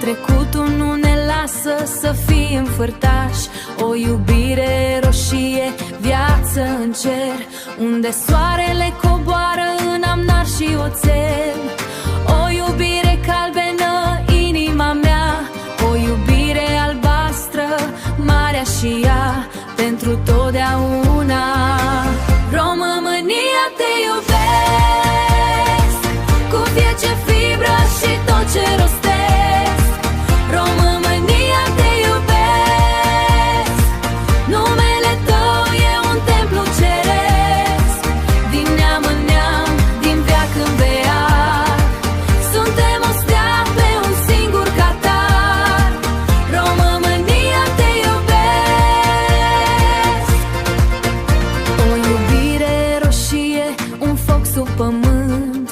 Trecutul nu ne lasă să fim fărtași. O iubire roșie, viață în cer, unde soarele coboară în amnar și oțel. O iubire calbenă, inima mea, o iubire albastră, marea și ea, pentru totdeauna. România, te iubesc cu fiecare fibră și tot ce rostesc. România, te iubesc, numele tău e un templu ceresc. Din neam în neam, din veac în veac, suntem o stea pe un singur catar. România, te iubesc. O iubire roșie, un foc sub pământ,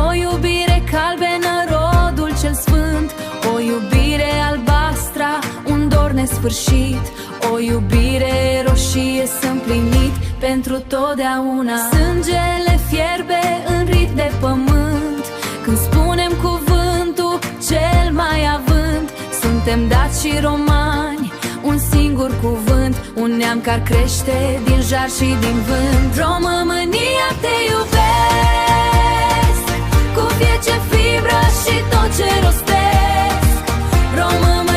o iubire calbenă, rodul cel sfânt, o iubire albastră, un dor nesfârșit, o iubire roșie s-a împlinit pentru totdeauna. Sângele fierbe în ritm de pământ când spunem cuvântul cel mai avânt. Suntem dați și romani, un singur cuvânt, un neam care crește din jar și din vânt. România, te iubesc cu fiecare fibră și tot ce rostesc. România,